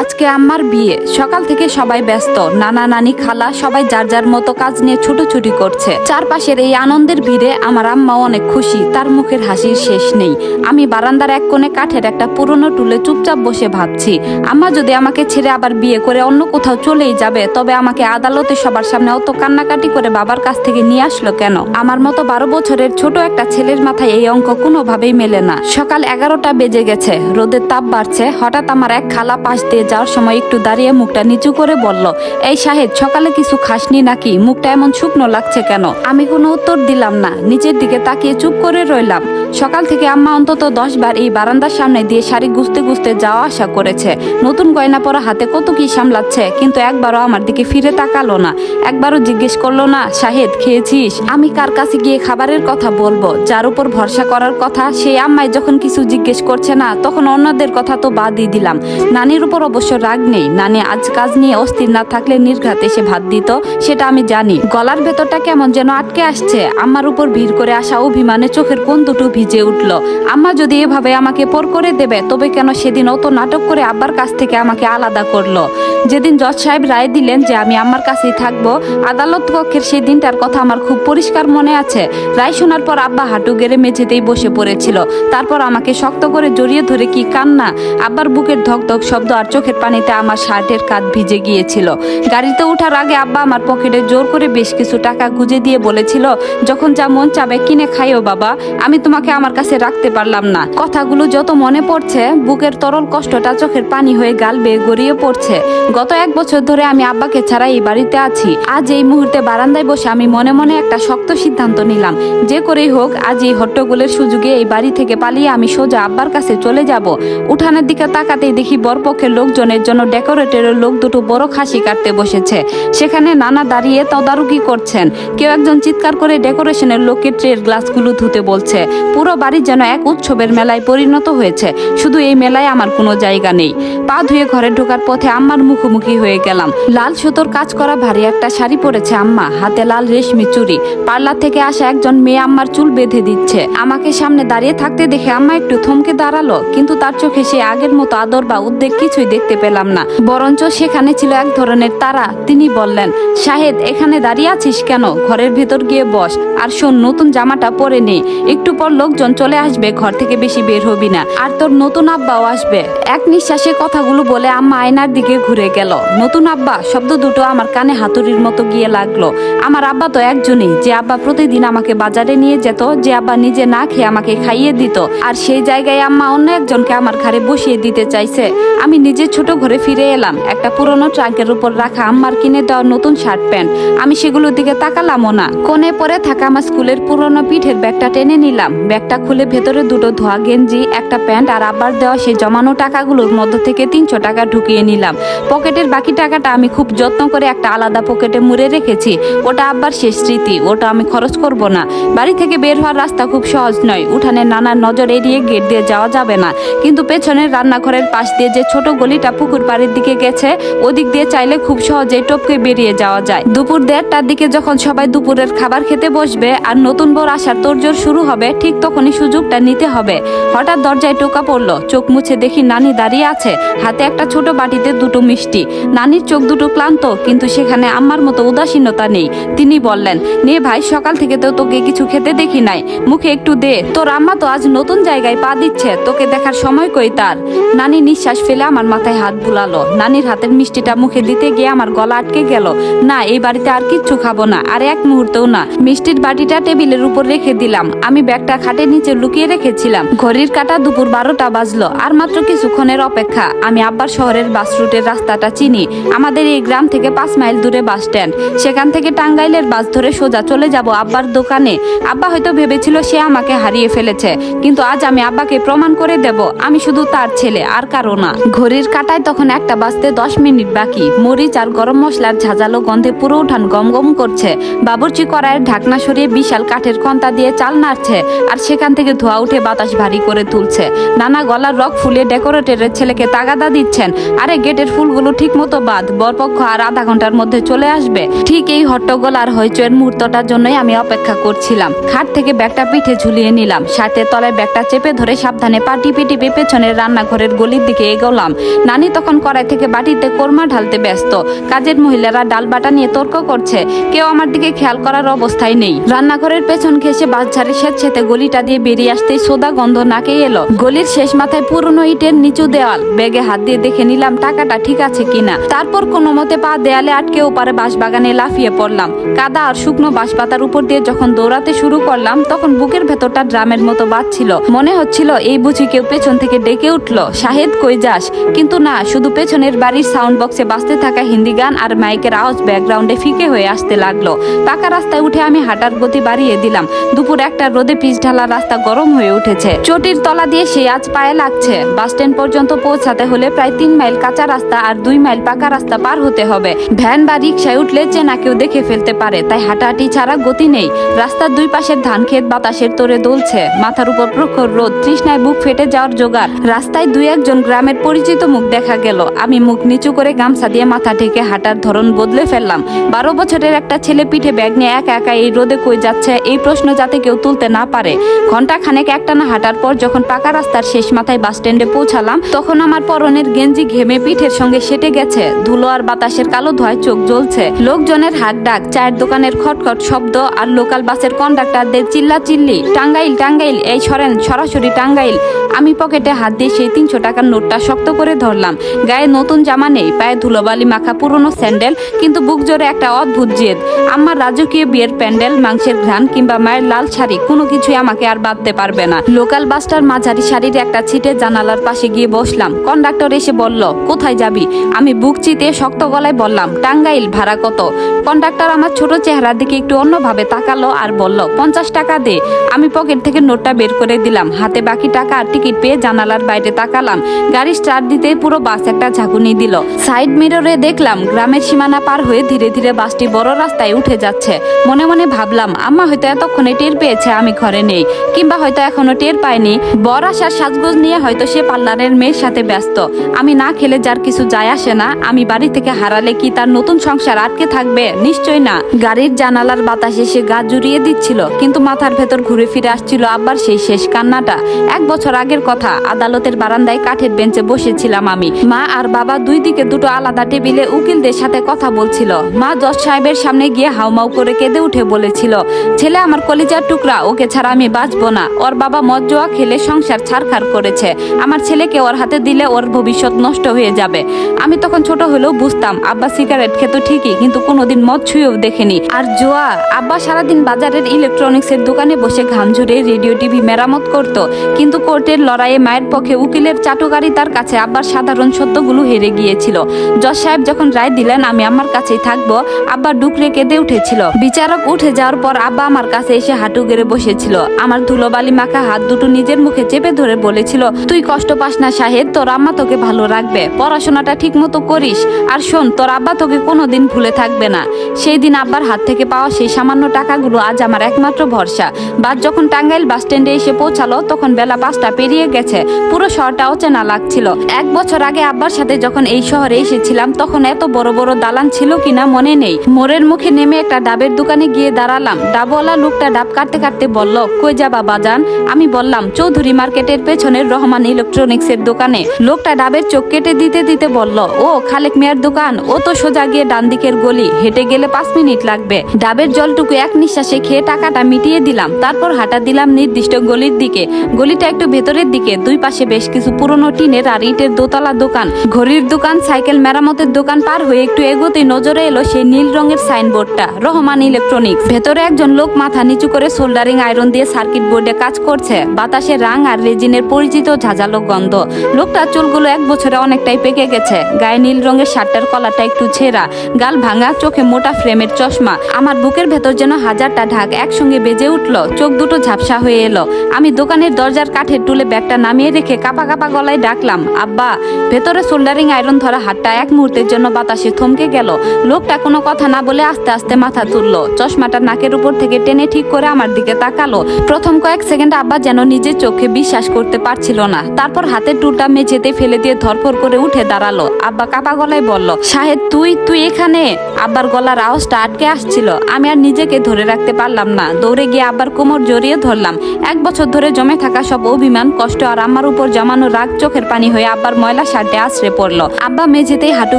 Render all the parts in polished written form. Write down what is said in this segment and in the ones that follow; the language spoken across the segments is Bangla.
আজকে আম্মার বিয়ে। সকাল থেকে সবাই ব্যস্ত, নানা নানি খালা সবাই যার যার মতো কাজ নিয়ে ছুটোছুটি করছে। চারপাশের এই আনন্দের ভিড়ে আমার আম্মাও অনেক খুশি, তার মুখের হাসির শেষ নেই। আমি বারান্দার এক কোণে কাঠের একটা পুরনো টুলে চুপচাপ বসে ভাবছি, আম্মা যদি আমাকে ছেড়ে আবার বিয়ে করে অন্য কোথাও চলেই যাবে, তবে আমাকে আদালতে সবার সামনে অত কান্নাকাটি করে বাবার কাছ থেকে নিয়ে আসলো কেন? আমার মতো 12 বছরের ছোট একটা ছেলের মাথায় এই অঙ্ক কোনোভাবেই মেলে না। সকাল 11টা বেজে গেছে, রোদের তাপ বাড়ছে। হঠাৎ আমার এক খালা পাশ দিয়ে যাওয়ার সময় একটু দাঁড়িয়ে মুখটা নিচু করে বলল, এই শাহেদ, সকালে কিছু খাসনি নাকি? মুখটা এমন শুকনো লাগছে কেন? আমি কোনো উত্তর দিলাম না, নিচের দিকে তাকিয়ে চুপ করে রইলাম। সকাল থেকে আম্মা অন্তত 10 বার এই বারান্দার সামনে দিয়ে শাড়ি গুছতে গুছতে যাওয়া আসা করেছে। নতুন গয়না পরা হাতে কত কি সামলাচ্ছে, কিন্তু একবারও আমার দিকে ফিরে তাকালো না। একবারও জিজ্ঞেস করলো না, শাহেদ খেয়েছিস? আমি কার কাছে গিয়ে খাবারের কথা বলবো? যার উপর ভরসা করার কথা, সেই আম্মাই যখন কিছু জিজ্ঞেস করছে না, তখন অন্যদের কথা তো বাদই দিলাম। নানির উপর অবশ্য রাগ নেই, নানি আজ কাজ নিয়ে অস্থির না থাকলে নির্ঘাত এসে ভাত দিত, সেটা আমি জানি। গলার ভেতরটা কেমন যেন আটকে আসছে। আম্মার উপর ভিড় করে আসা অভিমানে চোখের কোণ দুটো ভিজে উঠল। আম্মা যদি এভাবে আমাকে পর করে দেবে, তবে কেন সেদিন অত নাটক করে আব্বার কাছ থেকে আমাকে আলাদা করলো? যেদিন জজ সাহেব রায় দিলেন যে আমি আম্মার কাছেই থাকবো, আদালত কক্ষের সেই দিনটার কথা আমার খুব পরিষ্কার মনে আছে। রায় শোনার পর আব্বা হাঁটু গেড়ে মেঝেতেই বসে পড়েছিল। তারপর আমাকে শক্ত করে জড়িয়ে ধরে কি কান্না! আব্বার বুকের ধকধক শব্দ আর চোখের পানিতে আমার শার্টের কাঁধ ভিজে গিয়েছিল। গাড়িতে ওঠার আগে আব্বা আমার পকেটে জোর করে বেশ কিছু টাকা গুঁজে দিয়ে বলেছিল, যখন যা মন চাবে কিনে খাইও বাবা, আমি তোমাকে আমার কাছে রাখতে পারলাম না। কথাগুলো যত মনে পড়ছে, বুকের তরল কষ্টটা চোখের পানি হয়ে গাল বেয়ে গড়িয়ে পড়ছে। গত 1 বছর ধরে আমি আব্বাকে ছাড়া এই বাড়িতে আছি। আজ এই মুহূর্তে বারান্দায় বসে আমি মনে মনে একটা শক্ত সিদ্ধান্ত নিলাম, যে করেই হোক আজ এই হট্টগোলের সুযোগে এই বাড়ি থেকে পালিয়ে আমি সোজা আব্বার কাছে চলে যাব। উঠানের দিকে তাকাতেই দেখি বরপক্ষের লোকজনের জন্য ডেকোরেটরের লোক দুটো বড় খাসি কাটতে বসেছে। সেখানে নানা দাঁড়িয়ে তদারকি করছেন। কেউ একজন চিৎকার করে ডেকোরেশনের লোককে ট্রের গ্লাসগুলো ধুতে বলছে। পুরো বাড়ি যেন এক উৎসবের মেলায় পরিণত হয়েছে। শুধু এই মেলায় আমার কোনো জায়গা নেই। পা ধুয়ে ঘরে ঢোকার পথে আম্মার মুখোমুখি হয়ে গেলাম। লাল সুতোর কাজ করা ভারী একটা শাড়ি পরেছে আম্মা, হাতে লাল রেশমি চুড়ি। পার্লার থেকে আসা একজন মেয়ে আম্মার চুল বেঁধে দিচ্ছে। আমাকে সামনে দাঁড়িয়ে থাকতে দেখে আম্মা একটু থমকে দাঁড়ালো, কিন্তু তার চোখে সে আগের মতো আদর বা উদ্বেগ কিছুই দেখতে পেলাম না। বরঞ্চ সেখানে ছিল এক ধরনের তাড়া। তিনি বললেন, শাহেদ, এখানে দাঁড়িয়ে আছিস কেন? ঘরের ভেতর গিয়ে বস, আর শোন, নতুন জামাটা পরে নে। একটু পর লোকজন চলে আসবে, ঘর থেকে বেশি বের হবি না, আর তোর নতুন আব্বাও আসবে। এক নিঃশ্বাসে কথাগুলো বলে আম্মা আয়নার দিকে ঘুরে গেল। নতুন আব্বা শব্দ দুটো আমার কানে হাতুড়ির মতো গিয়ে লাগলো। আমার আব্বা তো একজনই, যে আব্বা প্রতিদিন আমাকে বাজারে নিয়ে যেত, যে আব্বা নিজে না খেয়ে আমাকে খাইয়ে দিত। আর সেই জায়গায় আম্মা অন্য একজনকে আমার ঘাড়ে বসিয়ে দিতে চাইছে। আমি নিজের ছোট ঘরে ফিরে এলাম। একটা পুরনো ট্রাঙ্কের উপর রাখা আম্মার কিনে দেওয়া নতুন শার্ট প্যান্ট, আমি সেগুলোর দিকে তাকালামও না। কোণে পরে থাকা আমার স্কুলের পুরনো পিঠের ব্যাগটা টেনে নিলাম। ব্যাগটা খুলে ভেতরে দুটো ধোয়া গেঞ্জি, একটা প্যান্ট আর আব্বার দেওয়া সেই জমানো টাকাগুলোর মধ্য থেকে 300 টাকা ঢুকিয়ে নিলাম। পকেটের বাকি টাকাটা আমি খুব যত্ন করে একটা আলাদা পকেটে মুড়ে রেখেছি। ওটা আব্বার শেষ স্মৃতি, ওটা আমি খরচ করব না। বাড়ি থেকে বের হওয়ার রাস্তা খুব সহজ নয়। উঠানে নানার নজর এড়িয়ে গেট দিয়ে যাওয়া যাবে না, কিন্তু পেছনের রান্নাঘরের পাশ দিয়ে যে ছোট গলিটা পুকুর পাড়ের দিকে গেছে, ওদিক দিয়ে চাইলে খুব সহজেই টপকে বেরিয়ে যাওয়া যায়। দুপুর 1:30টার দিকে যখন সবাই দুপুরের খাবার খেতে বসবে আর নতুন বর আসার তোড়জোড় শুরু হবে, ঠিক তখনই সুযোগটা নিতে হবে। হঠাৎ দরজায় টোকা পড়লো। চোখ মুছে দেখি নানি দাঁড়িয়ে আছে, হাতে একটা ছোট বাটিতে দুটো মিষ্টি। নানির চোখ দুটো ক্লান্ত, কিন্তু সেখানে আম্মার মতো উদাসীনতা নেই। তিনি বললেন, নে ভাই, সকাল থেকে তো তোকে কিছু খেতে দেখি নাই, মুখে একটু দে। তোর আম্মা তো আজ নতুন জায়গায় পা দিচ্ছে, তোকে দেখার সময় কই তার? নানি নিঃশ্বাস ফেলে আমার মাথায় হাত বুলালো। নানির হাতের মিষ্টিটা মুখে দিতে গিয়ে আমার গলা আটকে গেল। না, এই বাড়িতে আর কিচ্ছু খাবো না, আর এক মুহূর্তেও না। মিষ্টির বাটিটা টেবিলের উপর রেখে দিলাম। আমি ব্যাগটা খাটের নিচে লুকিয়ে রেখেছিলাম। ঘড়ির কাঁটা দুপুর 12টা বাজলো। আর মাত্র কিছুক্ষণের অপেক্ষা। আমি আব্বার শহরের বাস রুটের রাস্তাটা চিনি। আমাদের এই গ্রাম থেকে 5 মাইল দূরে বাস স্ট্যান্ড। সেখান থেকে টাঙ্গাইলের বাস ধরে সোজা চলে যাব আব্বার দোকানে। আব্বা হয়তো ভেবেছিল সে আমাকে হারিয়ে ফেলেছে, কিন্তু আজ আমি আব্বাকে প্রমাণ করে দেব আমি শুধু তার ছেলে, আর কারো না। ঘড়ির কাঁটায় তখন 1টা বাজতে 10 মিনিট বাকি। মরিচ আর গরম মশলার ঝাঁঝালো গন্ধে পুরো উঠান গম গম করছে। বাবুর্চি কড়াইয়ের ঢাকনা সরিয়ে বিশাল কাঠের খন্তা দিয়ে চাল নাড়ছে, আর সেখান থেকে ধোঁয়া উঠে বাতাস ভারী করে তুলছে। নানা গলার রক ফুলিয়ে ডেকোরেটরের ছেলেকে তাগাদা দিচ্ছেন, আরে গেটের ফুলগুলো ঠিক মতো বাঁধ, বরপক্ষ আর আধা ঘন্টার মধ্যে চলে আসবে। ঠিক এই হট্টগোল আর হইচয়ের মুহূর্তটার জন্যই আমি অপেক্ষা করছিলাম। খাট থেকে ব্যাগটা পিঠে ঝুলিয়ে নিলাম। শার্টের তলায় ব্যাগটা চেপে ধরে সাবধানে পা টিপে টিপে পেছনের রান্নাঘরের গলির দিকে এগোলাম। নানি তখন কড়াই থেকে বাটিতে কোরমা ঢালতে ব্যস্ত। কাজের মহিলারা ডাল বাটা নিয়ে তর্ক করছে, কেউ আমার দিকে খেয়াল করার অবস্থায় নেই। রান্নাঘরের পেছন ঘেঁষে বাঁশঝাড়ে সেতে গলিটা দিয়ে বেরিয়ে আসতেই সোদা গন্ধ নাকে এলো। গলির শেষ মাথায় পুরনো ইটের নিচু দেওয়াল। ব্যাগে হাত দিয়ে দেখে নিলাম টাকাটা ঠিক আছে কিনা। তারপর কোনো মতে পা দেয়ালে আটকে ওপারে বাঁশবাগানে লাফিয়ে পড়লাম। কাদা আর শুকনো বাঁশপাতার উপর দিয়ে যখন দৌড়াতে শুরু করলাম তখন বুকের ভেতরটা ড্রামের মতো বাজছিল। মনে হচ্ছিল এই বুঝি কেউ পেছন থেকে ডেকে উঠলো, শাহেদ কই যাস? কিন্তু না, শুধু পেছনের বাড়ির সাউন্ড বক্সে বাজতে থাকা হিন্দি গান আর মাইকের আওয়াজ ব্যাকগ্রাউন্ডে ফিকে হয়ে আসতে লাগলো। পাকা রাস্তায় উঠে আমি হাঁটার গতি বাড়িয়ে দিলাম। দুপুর একটা রোদে পিচ ঢালা রাস্তা গরম হয়ে উঠেছে। চটির তলা দিয়ে সে আজ পায়ে লাগছে। বাস স্ট্যান্ড পর্যন্ত পৌঁছাতে হলে প্রায় 3 মাইল কাঁচা রাস্তা আর 2 মাইল পাকা রাস্তা পার হতে হবে। ভ্যান বা রিক্সায় উঠলে চেনা কেউ দেখে ফেলতে পারে, তাই হাঁটাহাঁটি ছাড়া গতি নেই। রাস্তার দুই পাশের ধান ক্ষেত বাতাসের তোরে দুলছে। মাথার উপর প্রখর রোদ, তৃষ্ণায় বুক ফেটে যাওয়ার জোগাড়। রাস্তায় 2-1 গ্রামের পরিচিত মুখ দেখা গেল। আমি মুখ নিচু করে গামছা দিয়ে মাথা ঢেকে হাঁটার ধরন বদলে ফেললাম। 12 বছরের একটা ছেলে পিঠে ব্যাগ নিয়ে একা একা এই রোদে কই যাচ্ছে, এই প্রশ্ন যাতে কেউ তুলতে না পারে। ঘন্টা খানেক একটানা হাঁটার পর যখন পাকা রাস্তার শেষ মাথায় বাস স্ট্যান্ডে পৌঁছালাম তখন আমার পরনের গেঞ্জি ঘেমে পিঠের সঙ্গে সেটে গেছে। ধুলো আর বাতাসের কালো ধোঁয়ায় চোখ জ্বলছে। লোকজনের হাক ডাক, চায়ের দোকানের খটখট শব্দ আর লোকাল বাসের কন্ডাক্টরদের চিল্লা চিল্লি, টাঙ্গাইল টাঙ্গাইল, এই সরেন, সরাসরি টাঙ্গাইল। আমি পকেটে হাত দিয়ে সেই 300 টাকার নোটটা শক্ত করে ধরলাম। গায়ে নতুন জামা নেই, পায়ে ধুলোবালি মাখা পুরনো স্যান্ডেল, কিন্তু বুক জোরে একটা অদ্ভুত জেদ। আমার রাজকীয় বিয়ের প্যান্ডেল, মাংসের ঘ্রাণ কিংবা মায়ের লাল শাড়ি কোনো কিছুই আমাকে আর বাঁধতে পারবে না। লোকাল বাসটার মাঝারি শাড়ির একটা ছিটে জানালার পাশে গিয়ে বসলাম। কন্ডাক্টর এসে বলল, কোথায় যাবি? আমি বুক চিতিয়ে শক্ত গলায় বললাম, টাঙ্গাইল, ভাড়া কত? কন্ডাক্টর আমার ছোট চেহারার দিকে একটু অন্যভাবে তাকালো আর বলল, 50 টাকা দে। আমি পকেট থেকে নোটটা বের করে দিলাম। হাতে বাকি টাকা আর টিকিট পেয়ে জানালার বাইরে তাকালাম। গাড়ি স্টার্ট দিতে পুরো বাস একটা ঝাঁকুনি দিল। সাইড মিররে দেখলাম গ্রামের সীমানা পার হয়ে ধীরে ধীরে বাসটি বড় রাস্তায় উঠে যাচ্ছে। মনে মনে ভাবলাম, আম্মা হয়তো এতক্ষণে টের পেয়েছে আমি ঘরে নেই, কিংবা হয়তো এখনো টের পায়নি। বর আসার সাজগোজ নিয়ে হয়তো সে পার্লারের মেয়ের সাথে ব্যস্ত। আমি না খেলে যার কিছু যায় আসে না। আমি বাড়ি থেকে হারালে কি তার নতুন সংসার আটকে থাকবে? নিশ্চয় না। গাড়ির জানালার বাতাসে সে গা জুড়িয়ে দিচ্ছিল, কিন্তু মাথার ভেতর ঘুরে ফিরে আসছিল আবার সেই শেষ কান্নাটা। 1 বছর আগের কথা। আদালতের বারান্দায় কাঠের বেঞ্চে বসেছিলাম আমি। মা আর বাবা দুই দিকে দুটো আলাদা টেবিলে উকিলদের সাথে কথা বলছিল। মা জজ সাহেবের সামনে গিয়ে হাউমাউ করে কেঁদে উঠে বলেছিল, ছেলে আমার কলিজার টুকরা, ওকে ছাড়া আমি বাঁচবো না। ওর বাবা মদ জোয়া খেলে সংসার ছাড়খাড় করেছে। আমার ছেলেকে ওর হাতে দিলে ওর ভবিষ্যৎ নষ্ট হয়ে যাবে। আমি তখন ছোট হলেও বুঝতাম, আব্বা সিগারেট খেত ঠিকই, কিন্তু কোনোদিন মদ ছুঁয়েও দেখেনি। আর জোয়া, আব্বা সারাদিন বাজারের ইলেকট্রনিক্সের দোকানে বসে ঘাম ঝুড়ে রেডিও টিভি মেরামত করত, কিন্তু কোর্টের লড়াইয়ে মায়ের পক্ষে উকিলের চাটুকারিতার কাছে আব্বার সাধারণ সত্যগুলো হেরে গিয়েছিল। জজ সাহেব যখন রায় দিলেন আমি আমার কাছেই থাকবো, আব্বা ডুকরে কেঁদে উঠেছিল। বিচারক উঠে যাওয়ার পর আব্বা আমার কাছে এসে হাঁটু গেড়ে বসেছিল। আমার ধুলোবালি মাখা হাত দুটো নিজের মুখে চেপে ধরে বলেছিল, তুই কষ্ট পাস না শাহেদ, তোর আম্মা তোকে ভালো রাখবে, পড়াশোনাটা ঠিক মতো করিস, আর শোন, তোর আব্বা তোকে কোনোদিন ভুলে থাকবে না। সেই দিন আব্বার হাত থেকে পাওয়া সেই সামান্য টাকাগুলো আজ আমার একমাত্র ভরসা। বাস যখন টাঙ্গাইল বাস স্ট্যান্ডে এসে পৌঁছালো তখন বেলা 5টা পেরিয়ে গেছে। পুরো শহরটা অচেনা লাগছিল। 1 বছর আগে আব্বার সাথে যখন এই শহরে এসেছিলাম তখন এত বড় বড় দালান ছিল কিনা মনে নেই। মোড়ের মুখে নেমে একটা ডাবের দোকানে গিয়ে দাঁড়ালাম। ডাবওয়ালা লোকটা ডাব কাটতে কাটতে বলল, কই যাবা বাজান? আমি বললাম, চৌধুরী মার্কেটের পেছনের রহমান ইলেকট্রনিক্সের দোকানে। লোকটা ডাবের চোখ কেটে দিতে দিতে বলল, ও খালেক মিয়ার দোকান, ও তো সোজা গিয়ে ডান দিকের গলি, হেঁটে গেলে 5 মিনিট লাগবে। ডাবের জলটুকু এক নিঃশ্বাসে খেয়ে টাকাটা মিটিয়ে দিলাম। তারপর হাঁটা দিলাম নির্দিষ্ট গলির দিকে। গলিটা একটু ভেতরের দিকে, দুই পাশে বেশ কিছু পুরনো টিনের আর ইটের দোতলা দোকান, ঘড়ির দোকান, সাইকেল মেরামতের দোকান পার হয়ে একটু এগোতে নজরে এলো সেই নীল রঙের সাইনবোর্ডটা, রহমান ইলেকট্রনিক্স। ভেতরে একজন লোক মাথা নিচু করে সোল্ডারিং আয়রন দিয়ে সার্কিট বোর্ডে কাজ করছে। বাতাসে রাং আর রেজিনের পরিচিত ঝাঁঝালো গন্ধ। লোকটার চুলগুলো 1 বছরে অনেকটাই পেকে গেছে। গায়ে নীল রঙের শার্টের কলারটা একটু ছেঁড়া, গাল ভাঙা, চোখে মোটা ফ্রেমের চশমা। আমার বুকের ভেতর যেন 1000টা ঢাক একসঙ্গে বেজে উঠলো। চোখ দুটো ঝাপসা হয়ে এলো। আমি দোকানের দরজার কাঠের টুলে ব্যাগটা নামিয়ে রেখে কাপা কাপা গলায় ডাকলাম, আব্বা। ভেতরে সোল্ডারিং আয়রন ধরা হাতটা এক মুহূর্তের জন্য বাতাসে থমকে গেল। লোকটা কোনো কথা না বলে আস্তে আস্তে মাথা তুললো। চশমাটা নাকের উপর থেকে টেনে ঠিক করে আমার দিকে তাকালো। প্রথম কয়েক সেকেন্ড আব্বা যেন নিজের চোখে বিশ্বাস করতে পারছিল না। তারপর হাতের টুলটা মেঝেতে ফেলে দিয়ে ধরফর করে উঠে দাঁড়ালো। আব্বা কাপা গলায় বলল, শাহেদ, তুই এখানে? আব্বার গলার আওয়াজটা আটকে আসছিল। আমি আর নিজেকে ধরে রাখতে পারলাম না। দৌড়ে গিয়ে আব্বার কোমর জড়িয়ে ধরলাম। 1 বছর ধরে জমে থাকা সব অভিমান, কষ্ট আর আমার উপর জমানো রাগ চোখের পানি হয়ে আব্বার ময়লা ময়লা শার্টে আশ্রে পড়লো। আব্বা মেঝেতেই হাঁটু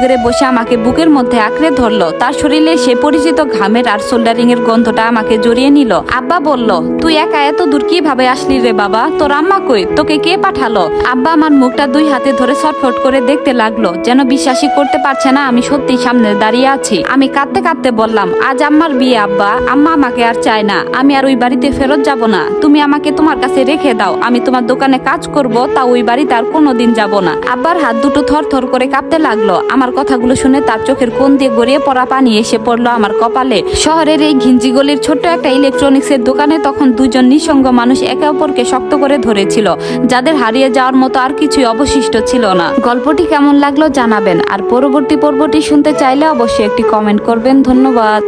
গেড়ে বসে আমাকে বুকের মধ্যে আঁকড়ে ধরলো। তার শরীরে সে পরিচিত ঘামের আর সোল্ডারিং এর গন্ধটা আমাকে জড়িয়ে নিল। আব্বা বলল, তুই একা এত দূর কিভাবে আসলি রে বাবা? তোর আম্মা কই? তোকে কে পাঠালো? আব্বা আমার মুখটা 2 হাতে ধরে ছটফট করে দেখতে লাগলো, যেন বিশ্বাসই করতে পারছে না আমি সত্যি সামনে দাঁড়িয়ে আছি। আমি কাঁদতে কাঁদতে বললাম, আজ আম্মার বিয়ে আব্বা, আম্মা আমাকে আর চায় না, আমি আর ওই বাড়িতে ফেরত যাব না। তুমি আমাকে তোমার কাছে রেখে দাও, আমি তোমার দোকানে কাজ করব, তা ওই বাড়িতে আর কোনোদিন যাব না। আব্বার হাত দুটো থর থর করে কাঁপতে লাগলো। আমার কথাগুলো শুনে তার চোখের কোণ দিয়ে গড়িয়ে পড়া পানি এসে পড়লো আমার কপালে। শহরের এই ঘিঞ্জি গলির ছোট্ট একটা ইলেকট্রনিক্সের দোকানে তখন 2 জন নিঃসঙ্গ মানুষ একে অপরকে শক্ত করে ধরেছিল, যাদের হারিয়ে যাওয়ার মতো আর কিছুই অবশিষ্ট ছিল না। গল্পটি কেমন লাগলো জানাবেন, আর পরবর্তী পর্বটি শুনতে চাইলে অবশ্যই একটি কমেন্ট করবেন। ধন্যবাদ।